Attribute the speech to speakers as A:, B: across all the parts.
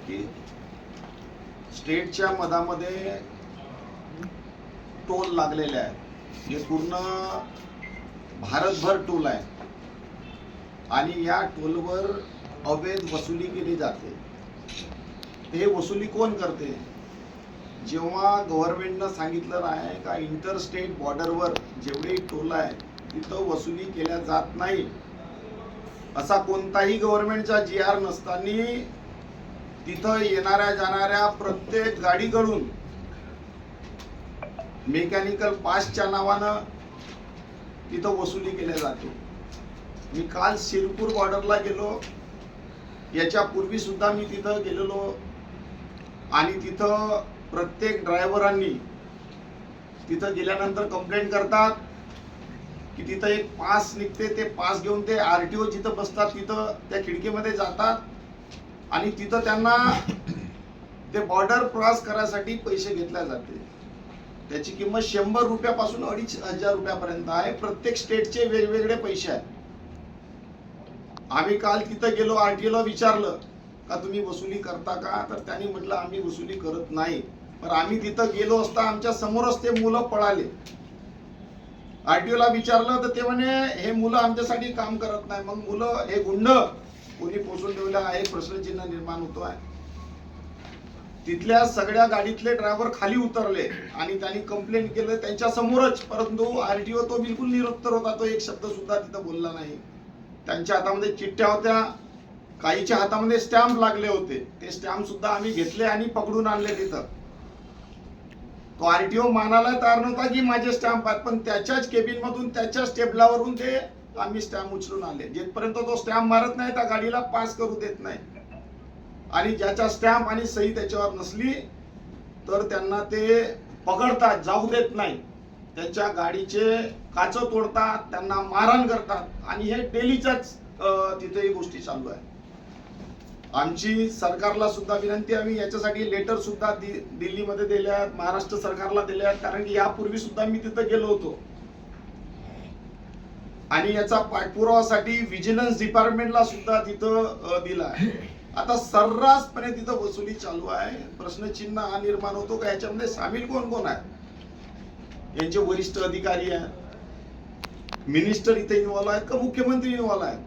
A: की स्टेटच्या मधामध्ये टोल लागलेले आहे, हे पूर्ण भारतभर टोल आहे आणि या टोलवर अवैध वसुली केली जाते. हे वसुली कोण करते? जेव्हा गव्हर्नमेंटनं सांगितलं आहे का इंटर स्टेट बॉर्डरवर जेवढे टोल आहे तिथं वसुली केल्या जात नाही, असा कोणताही गव्हर्नमेंटचा GR नसताना तिथं येणाऱ्या जाणाऱ्या प्रत्येक गाडीकडून मेकॅनिकल पासच्या नावानं तिथं वसुली केल्या जाते. मी काल शिरपूर बॉर्डरला गेलो, याच्या पूर्वी सुद्धा मी तिथं गेलेलो आणि तिथं प्रत्येक ड्रायव्हरांनी तिथं गेल्यानंतर कंप्लेंट करतात की तिथं एक पास निघते, ते पास घेऊन ते RTO जिथं बसतात तिथं त्या खिडकीमध्ये जातात आणि तिथं त्यांना ते बॉर्डर क्रॉस करायसाठी पैसे घेतले जाते. त्याची किंमत 100 रुपयापासून 2,500 रुपयापर्यंत आहे. प्रत्येक स्टेटचे वेगवेगळे पैसे आहेत. आम्ही काल तिथं गेलो, RTOला विचारलं का तुम्ही वसुली करता का, तर त्यांनी म्हटलं आम्ही वसुली करत नाही. पण आम्ही तिथं गेलो असता आमच्या समोरच ते मुलं पळाले. RTOला विचारलं तर ते म्हणे हे मुलं आमच्यासाठी काम करत नाही. मग मुलं हे गुंड कोणी पोचून ठेवलं आहे, प्रश्नचिन्ह निर्माण होतो आहे. तिथल्या सगळ्या गाडीतले ड्रायव्हर खाली उतरले आणि त्यांनी कंप्लेंट केलं त्यांच्या समोरच. परंतु RTO तो बिलकुल निरुत्तर होता, तो एक शब्द सुद्धा तिथं बोलला नाही. त्यांच्या हातामध्ये चिठ्ठ्या होत्या, काहीच्या हातामध्ये स्टॅम्प लागले होते. ते स्टॅम्प सुद्धा आम्ही घेतले आणि पकडून आणले तिथं. तो RTO मानायला तयार नव्हता की माझे स्टॅम्प आहेत, पण त्याच्याच केबिन मधून त्याच्याच टेबलावरून ते आम्ही स्टॅम्प उचलून आले. जेपर्यंत तो स्टॅम्प मारत नाही त्या गाडीला पास करू देत नाही. आणि ज्याचा स्टॅम्प आणि सही त्याच्यावर नसली तर त्यांना ते पकडतात, जाऊ देत नाही. त्यांच्या गाडीचे काच तोडतात, त्यांना मारहाण करतात आणि हे डेलीच्याच तिथे गोष्टी चालू आहे. आमची सरकारला सुद्धा विनंती, आम्ही याच्यासाठी लेटर सुद्धा दिल्लीमध्ये दिले आहेत, महाराष्ट्र सरकारला दिले आहेत. कारण की यापूर्वी सुद्धा मी तिथे गेलो होतो आणि याचा पाठपुरावासाठी व्हिजिलन्स डिपार्टमेंटला सुद्धा तिथं दिला आहे. आता सर्रासपणे तिथं वसुली चालू आहे. प्रश्नचिन्ह हा निर्माण होतो का याच्यामध्ये सामील कोण कोण आहे? यांचे वरिष्ठ अधिकारी आहेत, मिनिस्टर इथे इन्व्हॉल्व आहेत का मुख्यमंत्री इन्व्हॉल्व आहेत?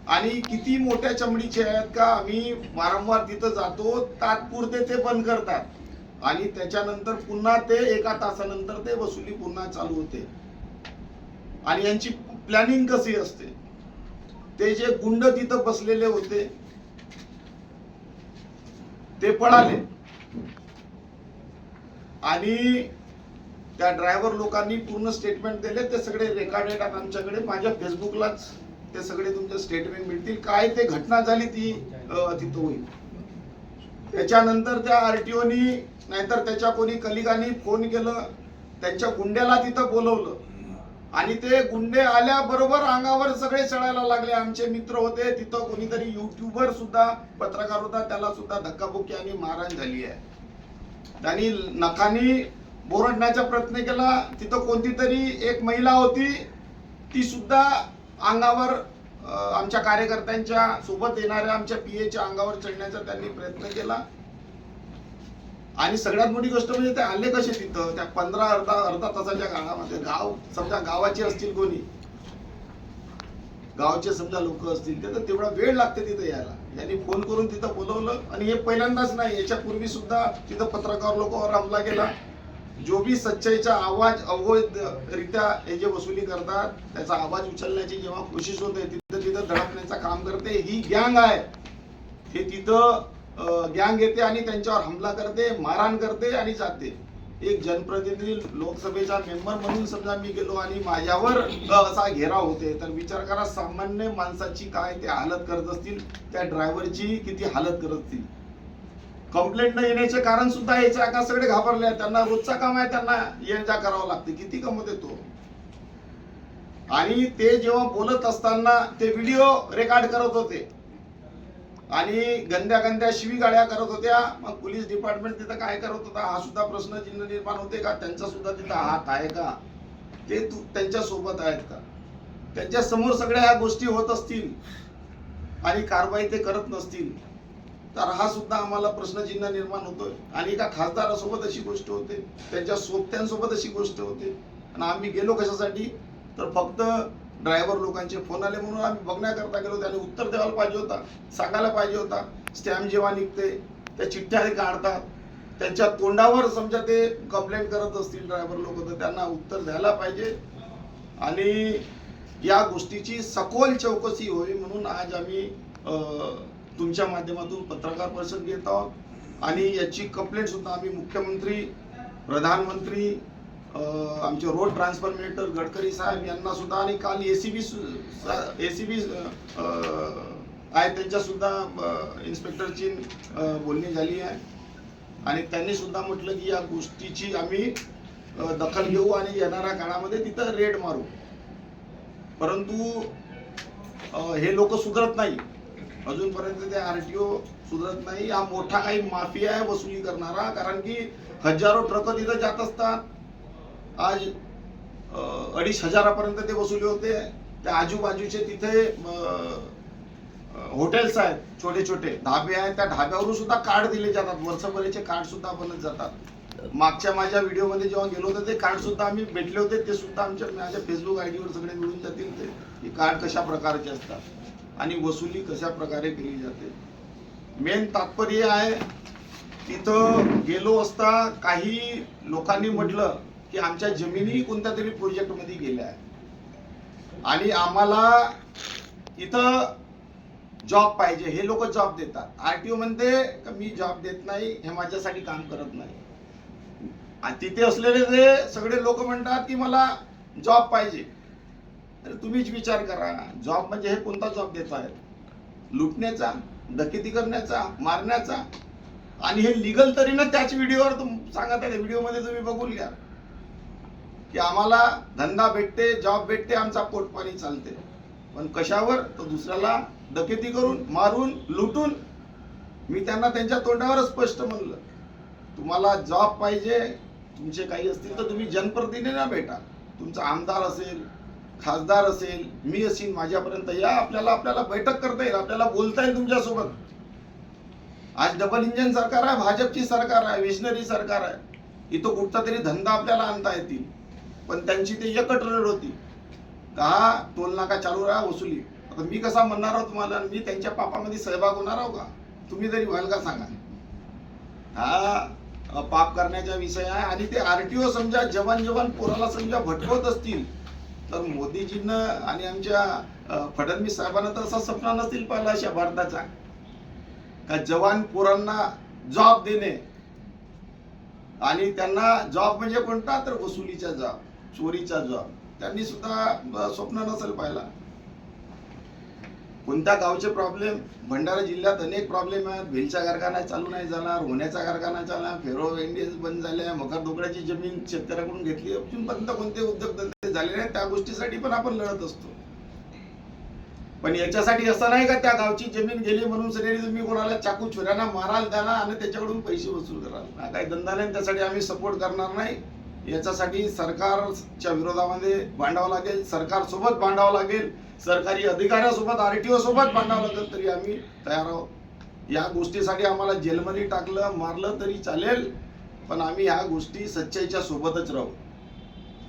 A: आणि किती मोठ्या चमडीचे आहेत का आम्ही वारंवार तिथं जातो, तात्पुरते ते बंद करतात आणि त्याच्यानंतर पुन्हा ते 1 तासानंतर ते वसुली पुन्हा चालू होते. आणि यांची प्लॅनिंग कशी असते? ते जे गुंड तिथं बसलेले होते ते पळाले आणि त्या ड्रायव्हर लोकांनी पूर्ण स्टेटमेंट दिले. ते सगळे रेकॉर्डेड आहेत आमच्याकडे. माझ्या फेसबुकलाच ते सगळे तुमचे स्टेटमेंट मिळतील. काय ते घटना झाली ती तिथं होईल. त्याच्यानंतर त्या RTOनी नाहीतर त्याच्या कोणी कलिगांनी फोन केलं, त्यांच्या गुंड्याला तिथं बोलवलं आणि ते गुंडे आल्याबरोबर अंगावर सगळे चढायला लागले. आमचे मित्र होते तिथं, कोणीतरी युट्यूबर सुद्धा पत्रकार होता, त्याला सुद्धा धक्काबुक्की आणि मारहाण झाली आहे. त्यांनी नखानी बोरडण्याचा प्रयत्न केला. तिथं कोणती तरी एक महिला होती, ती सुद्धा अंगावर आमच्या कार्यकर्त्यांच्या सोबत येणाऱ्या आमच्या PAच्या अंगावर चढण्याचा त्यांनी प्रयत्न केला. आणि सगळ्यात मोठी गोष्ट म्हणजे ते आले कसे तिथं त्या 15 अर्धा तासाच्या काळामध्ये. गाव समजा गावाचे असतील, कोणी गावचे समजा लोक असतील, ते तर तेवढा वेळ लागते तिथं यायला. यांनी फोन करून तिथं बोलवलं आणि हे पहिल्यांदाच नाही, याच्या पूर्वी सुद्धा तिथं पत्रकार लोकांवर हमला केला. जो भी सच्चाईचा आवाज अवैधरित्या हे जे वसुली करतात त्याचा आवाज उचलण्याची जेव्हा कोशिश होते तिथं तिथं धडकण्याचं काम करते. ही गँग आहे. हे तिथं गँग येते आणि त्यांच्यावर हमला करते, मारहाण करते आणि जाते. एक जनप्रतिनिधी लोकसभेचा मेंबर म्हणून समजा मी गेलो आणि माझ्यावर असा घेराव होते, तर विचार करा सामान्य माणसाची काय ते हालत करत असतील, त्या ड्रायव्हरची किती हालत करत असतील. कंप्लेंट न येण्याचे कारण सुद्धा याचे आका सगळे घाबरले. त्यांना रोजचा काम आहे, त्यांना ये जा करावं लागते. किती कमवत येतो. आणि ते जेव्हा बोलत असताना ते व्हिडिओ रेकॉर्ड करत होते आणि गंद्या गंद्या शिवीगाळ्या करत होत्या. मग पोलीस डिपार्टमेंट तिथं काय करत होता हा सुद्धा प्रश्नचिन्ह निर्माण होते का? त्यांचा सुद्धा तिथं हात आहे का? ते त्यांच्या सोबत आहेत का? त्यांच्या समोर सगळ्या ह्या गोष्टी होत असतील आणि कारवाई ते करत नसतील तर हा सुद्धा आम्हाला प्रश्नचिन्ह निर्माण होतोय. आणि एका खासदारासोबत अशी गोष्ट होते, त्यांच्या सोबत्यांसोबत अशी गोष्ट होते. आणि आम्ही गेलो कशासाठी, तर फक्त ड्रायव्हर लोकांचे फोन आले म्हणून आम्ही बघण्याकरता गेलो. त्याने उत्तर द्यायला पाहिजे होता, सांगायला पाहिजे होता. स्टॅम्प जेव्हा निघते, त्या चिठ्ठ्या काढतात, त्यांच्या तोंडावर समजा ते कंप्लेंट करत असतील ड्रायव्हर लोक, तर त्यांना उत्तर द्यायला पाहिजे. आणि या गोष्टीची सखोल चौकशी व्हावी म्हणून आज आम्ही तुमच्या माध्यमातून पत्रकार परिषद घेत आहोत. आणि याची कंप्लेंट सुद्धा आम्ही मुख्यमंत्री, प्रधानमंत्री, आमचे रोड ट्रान्सफर मिनिस्टर गडकरी साहेब यांना सुद्धा, आणि काल एसीबी आहे त्यांच्या सुद्धा इन्स्पेक्टरची बोलणी झाली आहे. आणि त्यांनी सुद्धा म्हटलं की या गोष्टीची आम्ही दखल घेऊ आणि येणाऱ्या काळामध्ये तिथं रेड मारू. परंतु हे लोक सुधरत नाही, अजूनपर्यंत ते आरटीओ सुधरत नाही. हा मोठा काही माफिया आहे वसुली करणारा, कारण की हजारो ट्रक तिथं जात असतात. आज 2,500 पर्यंत ते वसुली होते. त्या आजूबाजूचे तिथे हॉटेल्स आहेत, छोटे छोटे ढाबे आहेत, त्या ढाब्यावरून सुद्धा कार्ड दिले जातात, वर्षभराचे कार्ड सुद्धा बनत जातात. मागच्या माझ्या व्हिडिओमध्ये जेव्हा गेलो होतो ते कार्ड सुद्धा आम्ही भेटले होते, ते सुद्धा माझ्या फेसबुक आयडीवर सगळे मिळून जातील ते की कार्ड कशा प्रकारचे असतात आणि वसुली कशा प्रकारे केली जाते. मेन तात्पर्य आहे, तिथं गेलो असता काही लोकांनी म्हटलं की आमच्या जमिनी कोणत्या तरी प्रोजेक्ट मध्ये गेल्या आहे आणि आम्हाला इथं जॉब पाहिजे, हे लोक जॉब देतात. आरटीओ म्हणते की मी जॉब देत नाही, हे माझ्यासाठी काम करत नाही. आणि तिथे असलेले ते सगळे लोक म्हणतात की मला जॉब पाहिजे. तर तुम्हीच विचार करा, जॉब म्हणजे हे कोणता जॉब देत आहेत? लुटण्याचा, डकेती करण्याचा, मारण्याचा. आणि हे लिगल तरी ना त्याच व्हिडिओवर सांगत आहे, व्हिडिओमध्ये तुम्ही बघून घ्या की आम्हाला धंदा भेटते, जॉब भेटते, आमचा पोटपाणी चालते. पण कशावर? तर दुसऱ्याला डकेती करून, मारून, लुटून. मी त्यांना त्यांच्या तोंडावरच स्पष्ट म्हणलं, तुम्हाला जॉब पाहिजे, तुमचे काही असतील तर तुम्ही जनप्रतिनिधींना भेटा. तुमचा आमदार असेल, खासदार असेल, मी असेल, माझ्यापर्यंत या, आपल्याला बैठक करता येईल, आपल्याला बोलता येईल तुमच्यासोबत. आज डबल इंजन सरकार आहे, भाजपची सरकार आहे, विजनरी सरकार आहे. इथं कुठचा तरी धंदा आपल्याला आणता येतील. पण त्यांची ते एकच रड होती का टोल नाका चालू राहा, वसुली. आता मी कसा म्हणणार आहोत तुम्हाला, मी त्यांच्या पापामध्ये सहभाग होणार आहो का? तुम्ही तरी व्हाल का सांगा? हा पाप करण्याचा विषय आहे. आणि ते आरटीओ समजा जवान पोराला समजा भटकवत असतील तर मोदीजींना आणि आमच्या फडणवीस साहेबांना तर असा सपना नसतील पाहिला अशा भारताचा का जवान पोरांना जॉब देणे. आणि त्यांना जॉब म्हणजे कोणता? तर वसुलीचा जॉब, चोरीचा जॉब. त्यांनी सुद्धा स्वप्न नसेल पाहिला. कोणत्या गावचे प्रॉब्लेम? भंडारा जिल्ह्यात अनेक प्रॉब्लेम आहेत. भेलचा कारखाना चालू नाही झाला, रोण्याचा कारखाना चालला, फेरो इंडियन्स बंद झाल्या, मकर डोकड्याची जमीन शेतकऱ्याकडून घेतली, अजूनपर्यंत कोणते उद्योगधंदे झाले नाही. त्या गोष्टीसाठी पण आपण लढत असतो. पण याच्यासाठी असं नाही का त्या गावची जमीन गेली म्हणून सगळी तुम्ही कोणाला चाकू छुऱ्याना माराल त्याला आणि त्याच्याकडून पैसे वसूल कराल. हा काही धंदा नाही, त्यासाठी आम्ही सपोर्ट करणार नाही. याच्यासाठी सरकारच्या विरोधामध्ये भांडावं लागेल, सरकार सोबत भांडावं लागेल, सरकारी अधिकाऱ्यासोबत, आरटीओ सोबत भांडावं लागेल, तरी आम्ही तयार आहोत. या गोष्टीसाठी आम्हाला जेलमध्ये टाकलं, मारलं तरी चालेल, पण आम्ही ह्या गोष्टी सच्चाईच्या सोबतच राहू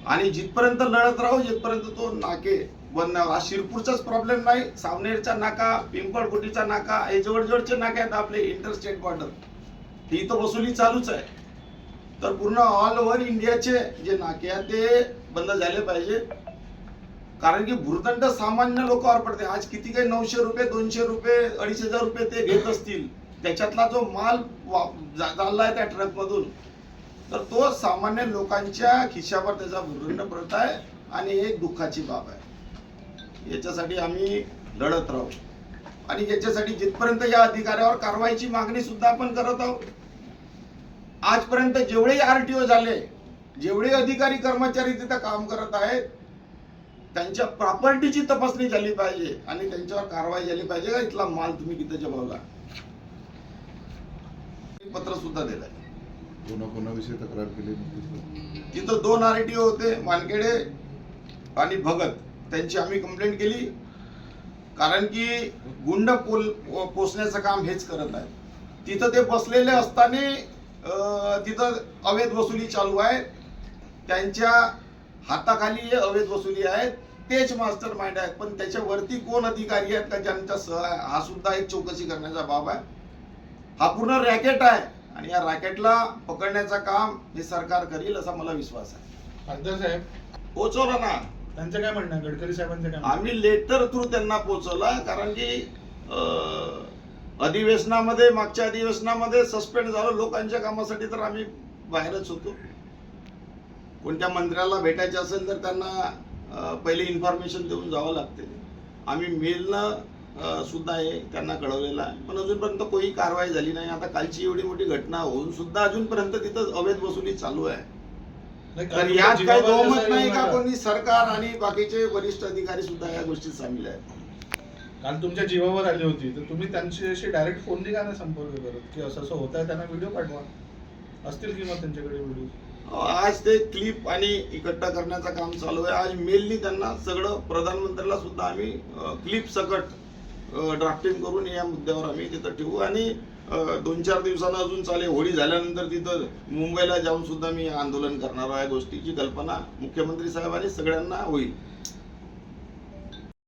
A: आणि जिथपर्यंत लढत राहू, जिथपर्यंत तो नाके बंद. हा शिरपूरचाच प्रॉब्लेम नाही, सावनेरचा नाका, पिंपळकोटीचा नाका, हे जवळजवळचे नाके आहेत आपले इंटरस्टेट बॉर्डर. ही तर वसुली चालूच आहे. तर पूर्ण ऑल ओव्हर इंडियाचे जे नाके आहेत ते बंद झाले पाहिजे. कारण की भूर्दंड सामान्य लोकांवर पडते. आज किती काही 900 रुपये, 200 रुपये, 2,500 रुपये ते घेत असतील. त्याच्यातला जो माल चाललाय त्या ट्रक मधून, तर तो सामान्य लोकांच्या खिशावर त्याचा भूर्दंड पडत आहे आणि एक दुःखाची बाब आहे. याच्यासाठी आम्ही लढत राहू आणि याच्यासाठी जिथपर्यंत या अधिकाऱ्यावर कारवाईची मागणी सुद्धा आपण करत आहोत. आजपर्यंत जेवढे आरटीओ झाले, जेवढे अधिकारी कर्मचारी तिथे काम करत आहेत, त्यांच्या प्रॉपर्टीची तपासणी झाली पाहिजे आणि त्यांच्यावर कारवाई झाली पाहिजे का इथला माल तुम्ही किती जमवला. पत्र सुद्धा दिलंय.
B: कोणाविषयी तक्रार केली?
A: तिथं 2 आरटीओ होते, वानखेडे आणि भगत. त्यांची आम्ही कंप्लेंट केली कारण की गुंड पोचण्याचं काम हेच करत आहे. तिथं ते बसलेले असताना तिथं अवैध वसुली चालू आहे. त्यांच्या हाताखाली हे अवैध वसुली आहे, तेच मास्टर माइंड आहेत. पण त्याच्यावरती कोण अधिकारी आहेत का ज्यांच्या हा सुद्धा एक चौकशी करण्याचा बाब आहे. हा पूर्ण रॅकेट आहे आणि या रॅकेटला पकडण्याचं काम हे सरकार करील असा मला विश्वास आहे.
C: खासदार साहेब
A: पोहोचवला ना,
C: त्यांचं काय म्हणणं आहे? गडकरी साहेबांचं काय म्हणणं आहे?
A: आम्ही लेटर थ्रू त्यांना पोहोचवला. कारण की अधिवेशनामध्ये, मागच्या अधिवेशनामध्ये सस्पेंड झालो लोकांच्या कामासाठी, तर आम्ही बाहेरच होतो. कोणत्या मंत्र्याला भेटायचं असेल तर त्यांना पहिले इन्फॉर्मेशन देऊन जावं लागते. आम्ही मेलनं सुद्धा हे त्यांना कळवलेलं आहे, पण अजूनपर्यंत कोणी कारवाई झाली नाही. आता कालची एवढी मोठी घटना होऊन सुद्धा अजूनपर्यंत तिथं अवैध वसुली चालू आहे.
C: नाही,
A: तर
C: काल
A: यात
C: तुमच्या
A: काही
C: जीवावर
A: बहुमत
C: जसा
A: नाही
C: येऊ
A: का
C: नका.
A: कोणी सरकार आणि बाकीचे वरिष्ठ अधिकारी सुद्धा या गोष्टीत सामील आहेत.
C: काल तुमच्या जीवावर आली होती तर तुम्ही त्यांच्याशी डायरेक्ट फोनने का नाही संपर्क करत की असं असं होत आहे, त्यांना व्हिडिओ पाठवा. असतील की मग त्यांच्याकडे व्हिडिओ?
A: आज ते क्लिप आणि इकट्ठा करण्याचं काम चालू आहे. आज मेलनी त्यांना सगळं, प्रधानमंत्र्याला सुद्धा आम्ही क्लिप सकट ड्राफ्टिंग करून या मुद्द्यावर आम्ही तिथं ठेवू. आणि 2-4 दिवसानं अजून चालेल, होळी झाल्यानंतर तिथं मुंबईला जाऊन सुद्धा मी आंदोलन करणार आहे. गोष्टीची कल्पना मुख्यमंत्री साहेबांनी सगळ्यांना होईल.